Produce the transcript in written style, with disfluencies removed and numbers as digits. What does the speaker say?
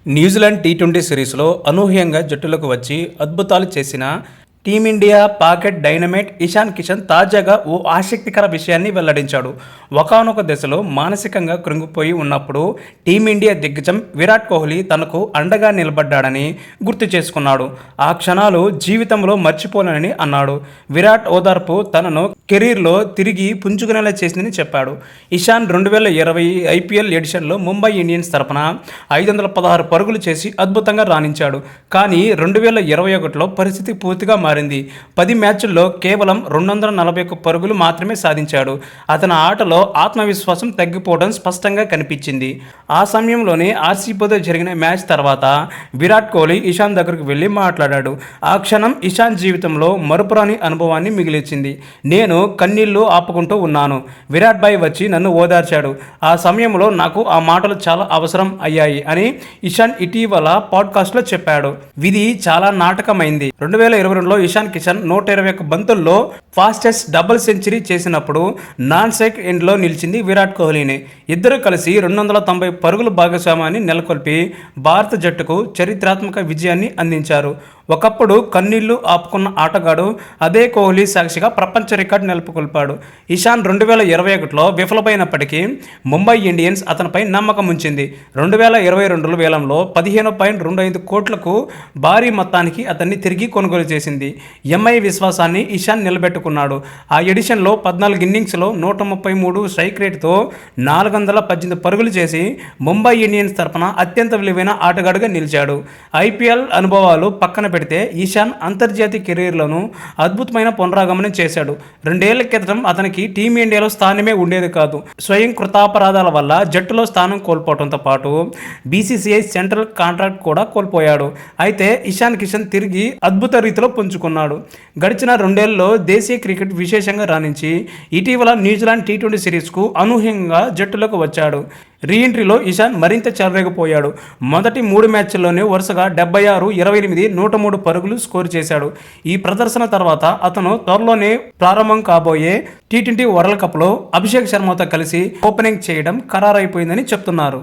New Zealand T20 సిరీస్లో అనూహ్యంగా జట్టులోకి వచ్చి అద్భుతాలు చేసిన team India pocket dynamite Ishan Kishan తాజాగా ఓ ఆసక్తికర విషయాన్ని వెల్లడించాడు. ఒకానొక దశలో మానసికంగా కృంగిపోయి ఉన్నప్పుడు టీమిండియా దిగ్గజం విరాట్ కోహ్లీ తనకు అండగా నిలబడ్డాడని గుర్తు చేసుకున్నాడు. ఆ క్షణాలు జీవితంలో మర్చిపోలేనని అన్నాడు. విరాట్ ఓదార్పు తనను కెరీర్లో తిరిగి పుంజుకునేలా చేసిందని చెప్పాడు. ఇషాన్ 2020 ఐపీఎల్ ఎడిషన్లో ముంబై ఇండియన్స్ తరపున 516 పరుగులు చేసి అద్భుతంగా రాణించాడు. కానీ 2021లో పరిస్థితి పూర్తిగా మారింది. 10 మ్యాచ్ల్లో కేవలం 241 పరుగులు మాత్రమే సాధించాడు. అతని ఆటలో ఆత్మవిశ్వాసం తగ్గిపోవడం స్పష్టంగా కనిపించింది. ఆ సమయంలోనే ఆర్సీబీతో జరిగిన మ్యాచ్ తర్వాత విరాట్ కోహ్లీ ఇషాన్ దగ్గరకు వెళ్ళి మాట్లాడాడు. ఆ క్షణం ఇషాన్ జీవితంలో మరుపురాని అనుభవాన్ని మిగిల్చింది. నేను కన్నీళ్లు ఆపుకుంటూ ఉన్నాను. విరాట్ భాయ్ వచ్చి నన్ను ఓదార్చాడు. ఆ సమయంలో నాకు ఆ మాటలు చాలా అవసరం అయ్యాయి అని ఇషాన్ ఇటీవల పాడ్కాస్ట్లో చెప్పాడు. విధి చాలా నాటకమైంది. 2022లో ఇషాన్ కిషన్ 121 బంతుల్లో ఫాస్టెస్ట్ డబుల్ సెంచరీ చేసినప్పుడు నాన్ స్ట్రైక్ ఎండ్లో నిలిచింది విరాట్ కోహ్లీనే. ఇద్దరు కలిసి 290 పరుగుల భాగస్వామ్యాన్ని నెలకొల్పి భారత జట్టుకు చరిత్రాత్మక విజయాన్ని అందించారు. ఒకప్పుడు కన్నీళ్లు ఆపుకున్న ఆటగాడు అదే కోహ్లీ సాక్షిగా ప్రపంచ రికార్డు నెలకొల్పాడు. ఇషాన్ 2021లో విఫలమైనప్పటికీ ముంబై ఇండియన్స్ అతనిపై నమ్మకం ఉంచింది. 2022 వేలంలో 15.25 కోట్లకు భారీ మొత్తానికి అతన్ని తిరిగి కొనుగోలు చేసింది. ఎంఐ విశ్వాసాన్ని ఇషాన్ నిలబెట్టుకున్నాడు. ఆ ఎడిషన్లో 14 ఇన్నింగ్స్లో 133 స్ట్రైక్ రేటుతో 418 పరుగులు చేసి ముంబై ఇండియన్స్ తరపున అత్యంత విలువైన ఆటగాడుగా నిలిచాడు. ఐపీఎల్ అనుభవాలు పక్కన పెడితే ఇషాన్ అంతర్జాతీయ కెరీర్లోనూ అద్భుతమైన పునరాగమనం చేశాడు. 2 ఏళ్ల క్రితం అతనికి టీమిండియాలో స్థానమే ఉండేది కాదు. స్వయం కృతాపరాధాల వల్ల జట్టులో స్థానం కోల్పోవడంతో పాటు బీసీసీఐ సెంట్రల్ కాంట్రాక్ట్ కూడా కోల్పోయాడు. అయితే ఇషాన్ కిషన్ తిరిగి అద్భుత రీతిలో పుంజుకున్నాడు. గడిచిన 2 ఏళ్లలో దేశీయ క్రికెట్ విశేషంగా రాణించి ఇటీవల న్యూజిలాండ్ టీ20 సిరీస్కు అనూహ్యంగా జట్టులోకి వచ్చాడు. రీఎంట్రీలో ఇషాన్ మరింత చెలరేగిపోయాడు. మొదటి 3 మ్యాచ్ల్లోనే వరుసగా 76, 28, 103 పరుగులు స్కోర్ చేశాడు. ఈ ప్రదర్శన తర్వాత అతను త్వరలోనే ప్రారంభం కాబోయే టీ20 వరల్డ్ కప్లో అభిషేక్ శర్మతో కలిసి ఓపెనింగ్ చేయడం ఖరారైపోయిందని చెప్తున్నారు.